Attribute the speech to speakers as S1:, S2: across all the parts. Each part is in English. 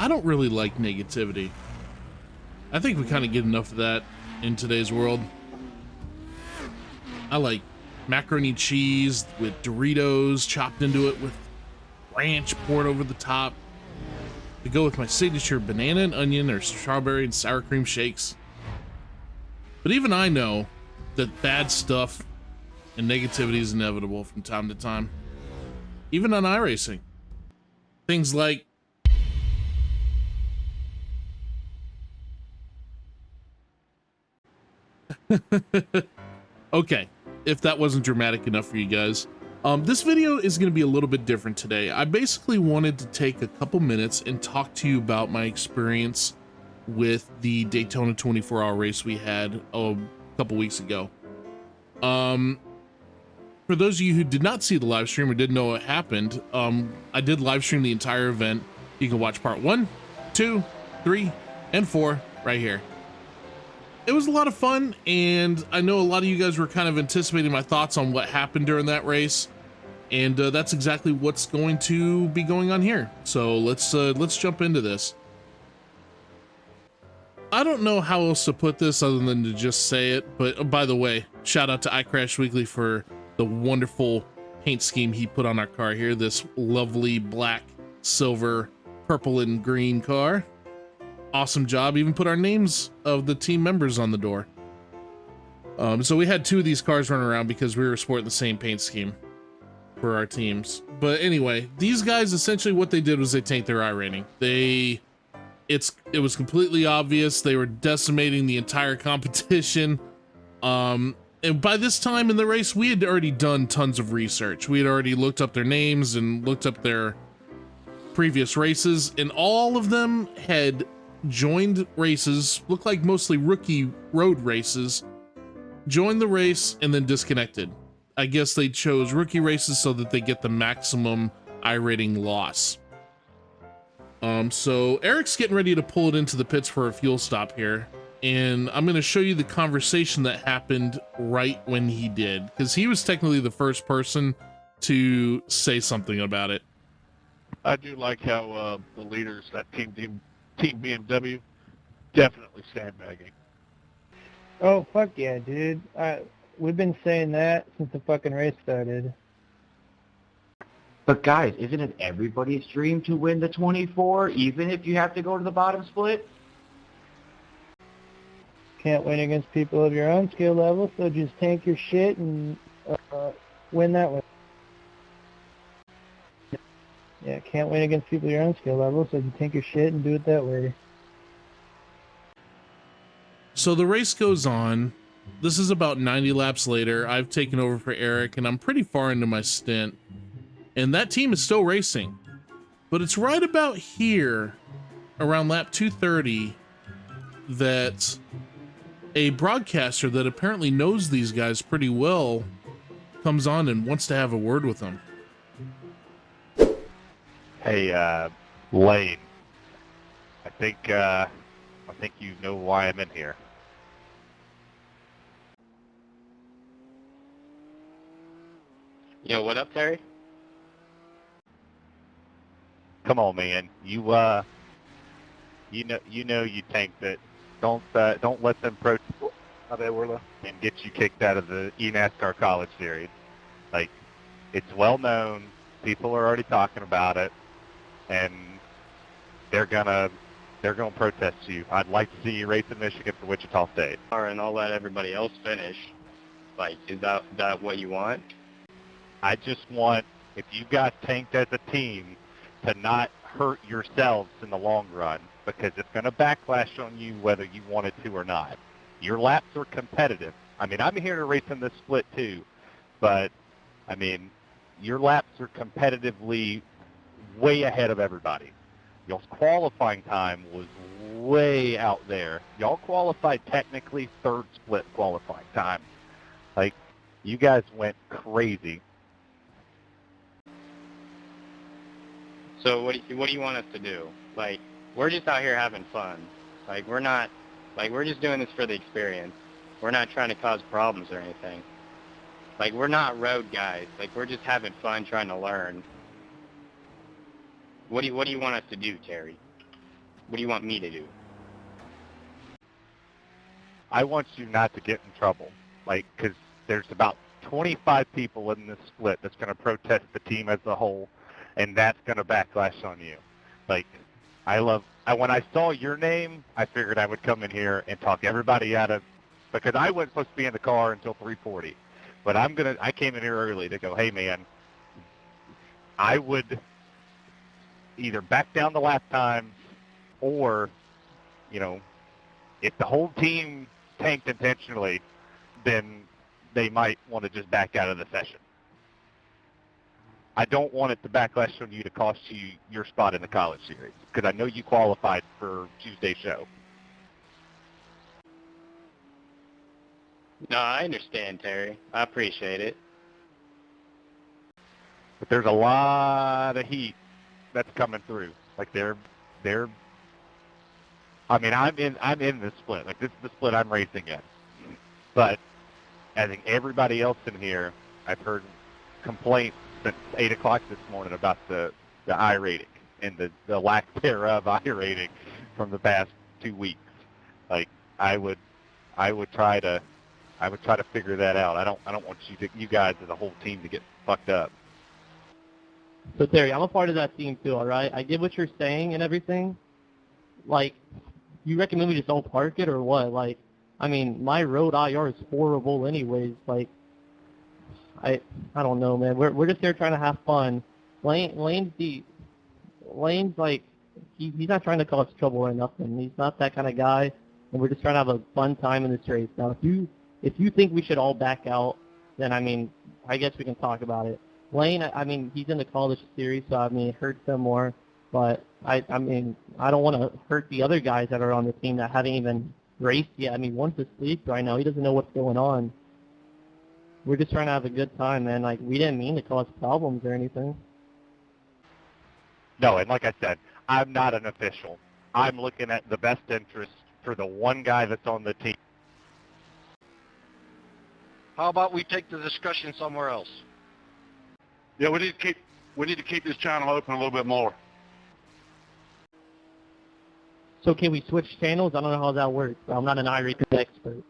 S1: I don't really like negativity. I think we kind of get enough of that in today's world. I like macaroni and cheese with Doritos chopped into it with ranch poured over the top. To go with my signature banana and onion or strawberry and sour cream shakes. But even I know that bad stuff and negativity is inevitable from time to time. Even on iRacing. Things like okay, if that wasn't dramatic enough for you guys. This video is going to be a little bit different today. I basically wanted to take a couple minutes and talk to you about my experience with the Daytona 24-hour race we had a couple weeks ago. For those of you who did not see the live stream or didn't know what happened, I did live stream the entire event. You can watch part 1, 2, 3, and 4 right here. It was a lot of fun, and I know a lot of you guys were kind of anticipating my thoughts on what happened during that race, and that's exactly what's going to be going on here. So let's jump into this. I don't know how else to put this other than to just say it, but by the way, shout out to iCrash Weekly for the wonderful paint scheme he put on our car here. This lovely black, silver, purple, and green car. Awesome job. Even put our names of the team members on the door. So we had 2 of these cars running around because we were sporting the same paint scheme for our teams. But anyway, these guys, essentially what they did was they tanked their iRating. It was completely obvious. They were decimating the entire competition. And by this time in the race, we had already done tons of research. We had already looked up their names and looked up their previous races, and all of them had joined races, looked like mostly rookie road races, joined the race and then disconnected. I guess they chose rookie races so that they get the maximum iRating loss. So Eric's getting ready to pull it into the pits for a fuel stop here, and I'm going to show you the conversation that happened right when he did, because he was technically the first person to say something about it.
S2: I do like how the leaders, that team BMW, definitely sandbagging.
S3: Oh, fuck yeah, dude. We've been saying that since the fucking race started.
S4: But guys, isn't it everybody's dream to win the 24, even if you have to go to the bottom split?
S3: Can't win against people of your own skill level, so just tank your shit and win that way. Yeah, can't win against people of your own skill level, so you tank your shit and do it that way.
S1: So the race goes on. This is about 90 laps later. I've taken over for Eric, and I'm pretty far into my stint. And that team is still racing. But it's right about here, around lap 230, that a broadcaster that apparently knows these guys pretty well comes on and wants to have a word with them.
S2: Hey, Lane. I think you know why I'm in here.
S5: Yo, what up, Terry?
S2: Come on, man. You know you tanked it. Don't let them and get you kicked out of the eNASCAR College Series. Like, it's well known. People are already talking about it, and they're gonna protest you. I'd like to see you race in Michigan for Wichita State.
S5: And I'll let everybody else finish. Like, is that what you want?
S2: I just want, if you guys tanked as a team, to not hurt yourselves in the long run, because it's going to backlash on you whether you wanted to or not. Your laps are competitive. I mean, I'm here to race in this split too, but, I mean, your laps are competitively way ahead of everybody. Y'all's qualifying time was way out there. Y'all qualified technically third split qualifying time. Like, you guys went crazy.
S5: So what do you want us to do? Like, we're just out here having fun. Like, we're just doing this for the experience. We're not trying to cause problems or anything. Like, we're not road guys. Like, we're just having fun trying to learn. What do you want us to do, Terry? What do you want me to do?
S2: I want you not to get in trouble, like, because there's about 25 people in this split that's going to protest the team as a whole, and that's going to backlash on you. Like, when I saw your name, I figured I would come in here and talk everybody out of, because I wasn't supposed to be in the car until 3:40, but I came in here early to go, hey man, I would either back down the lap times or, you know, if the whole team tanked intentionally, then they might want to just back out of the session. I don't want it to backlash on you to cost you your spot in the college series, because I know you qualified for Tuesday's show.
S5: No, I understand, Terry. I appreciate it.
S2: But there's a lot of heat that's coming through. Like they're I mean, I'm in this split. Like, this is the split I'm racing in. But I think everybody else in here, I've heard complaints since 8 o'clock this morning about the iRating and the lack thereof iRating from the past 2 weeks. Like, I would try to figure that out. I don't want you guys as a whole team to get fucked up.
S6: So Terry, I'm a part of that team too, all right? I get what you're saying and everything. Like, you recommend we just don't park it or what? Like, I mean, my road IR is horrible anyways. Like, I don't know, man. We're just here trying to have fun. Lane's like, he's not trying to cause trouble or nothing. He's not that kind of guy, and we're just trying to have a fun time in this race. Now, if you think we should all back out, then I mean, I guess we can talk about it. Lane, I mean, he's in the college series, so I mean, it hurts him more. But I mean, I don't want to hurt the other guys that are on the team that haven't even raced yet. I mean, one's asleep right now. He doesn't know what's going on. We're just trying to have a good time, man. Like, we didn't mean to cause problems or anything.
S2: No, and like I said, I'm not an official. I'm looking at the best interest for the one guy that's on the team.
S7: How about we take the discussion somewhere else?
S8: Yeah, we need to keep this channel open a little bit more.
S6: So can we switch channels? I don't know how that works. I'm not an iRacing expert.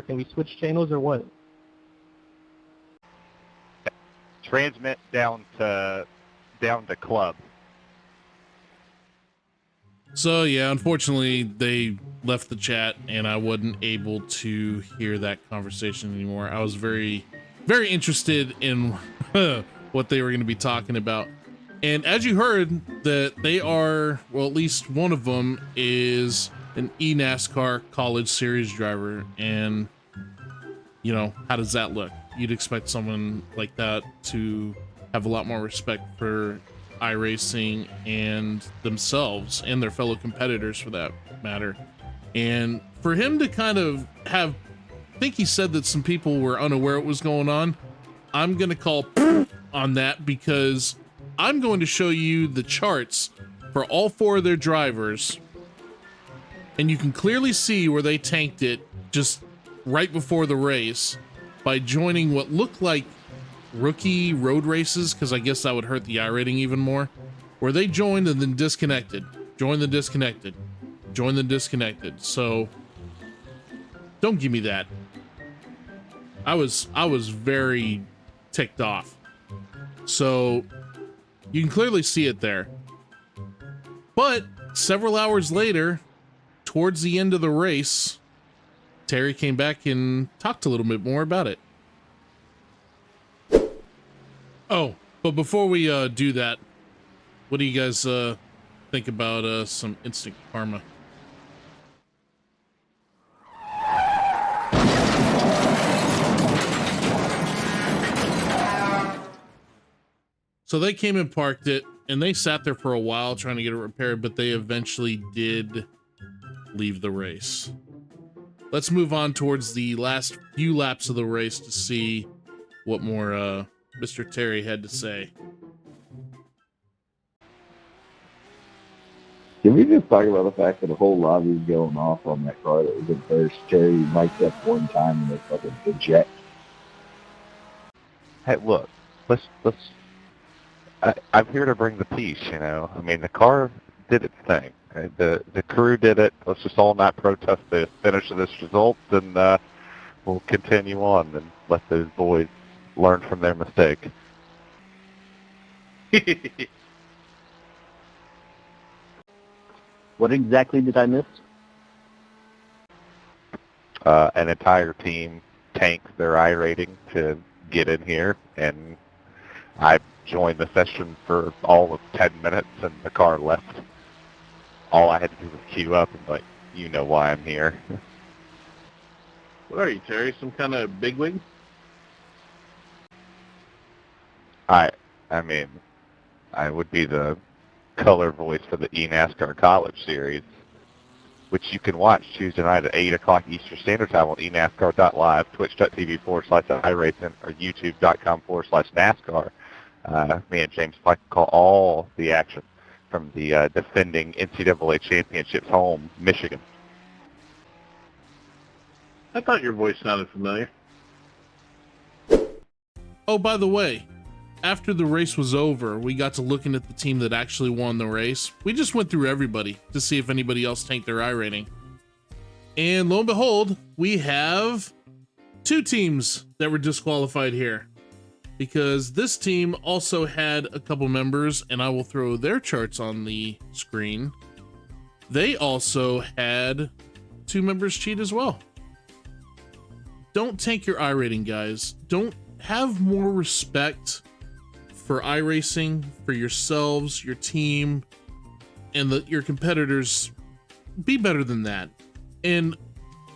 S6: Can we switch channels or what?
S2: Transmit down to club.
S1: So yeah, unfortunately they left the chat and I wasn't able to hear that conversation anymore. I was very, very interested in what they were going to be talking about. And as you heard, that they are, well, at least one of them is an eNASCAR college series driver. And, you know, how does that look? You'd expect someone like that to have a lot more respect for iRacing and themselves and their fellow competitors for that matter. And for him to kind of I think he said that some people were unaware what was going on. I'm going to call on that because I'm going to show you the charts for all 4 of their drivers, and you can clearly see where they tanked it just right before the race by joining what looked like rookie road races, because I guess that would hurt the iRating even more, where they joined and then disconnected, joined the disconnected, joined the disconnected. So don't give me that. I was very ticked off. So you can clearly see it there. But several hours later, towards the end of the race, Terry came back and talked a little bit more about it. Oh, but before we do that, what do you guys think about some instant karma? So they came and parked it, and they sat there for a while trying to get it repaired, but they eventually did leave the race. Let's move on towards the last few laps of the race to see what more Mr. Terry had to say.
S9: Can we just talk about the fact that the whole lobby is going off on that car that was in first? Terry mic'd up one time and they fucking eject.
S2: Hey, look, let's I'm here to bring the peace, you know. I mean, the car did its thing. The crew did it. Let's just all not protest the finish of this result, and we'll continue on and let those boys learn from their mistake.
S10: What exactly did I miss?
S2: An entire team tanked their iRating to get in here, and I joined the session for all of 10 minutes, and the car left. All I had to do was queue up and like, you know why I'm here.
S11: What are you, Terry? Some kind of bigwig?
S2: I mean, I would be the color voice for the eNASCAR College Series, which you can watch Tuesday night at 8 o'clock Eastern Standard Time on eNASCAR.live, twitch.tv/iRacing, or youtube.com/NASCAR. Me and James Pike call all the action from the defending NCAA Championships home, Michigan.
S11: I thought your voice sounded familiar.
S1: Oh, by the way, after the race was over, we got to looking at the team that actually won the race. We just went through everybody to see if anybody else tanked their iRating. And lo and behold, we have 2 teams that were disqualified here, because this team also had a couple members, and I will throw their charts on the screen. They also had 2 members cheat as well. Don't tank your iRating, guys. Don't have more respect for iRacing, for yourselves, your team, and your competitors. Be better than that. And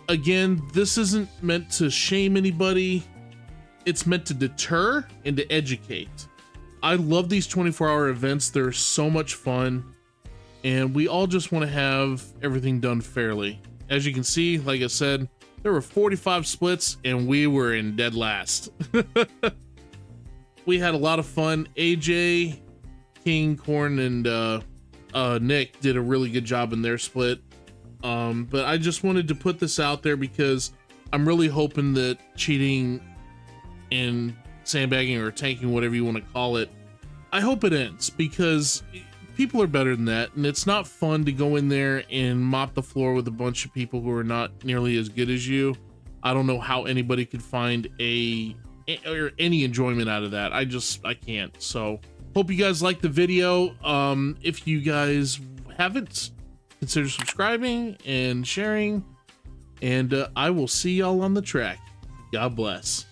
S1: again, this isn't meant to shame anybody. It's meant to deter and to educate. I love these 24-hour events. They're so much fun, and we all just want to have everything done fairly. As you can see, like I said, there were 45 splits, and we were in dead last. We had a lot of fun. AJ, King, Corn, and Nick did a really good job in their split. But I just wanted to put this out there because I'm really hoping that cheating and sandbagging or tanking, whatever you want to call it, I hope it ends, because people are better than that, and it's not fun to go in there and mop the floor with a bunch of people who are not nearly as good as you. I don't know how anybody could find any enjoyment out of that. I can't. So hope you guys liked the video. If you guys haven't, consider subscribing and sharing, and I will see y'all on the track. God bless.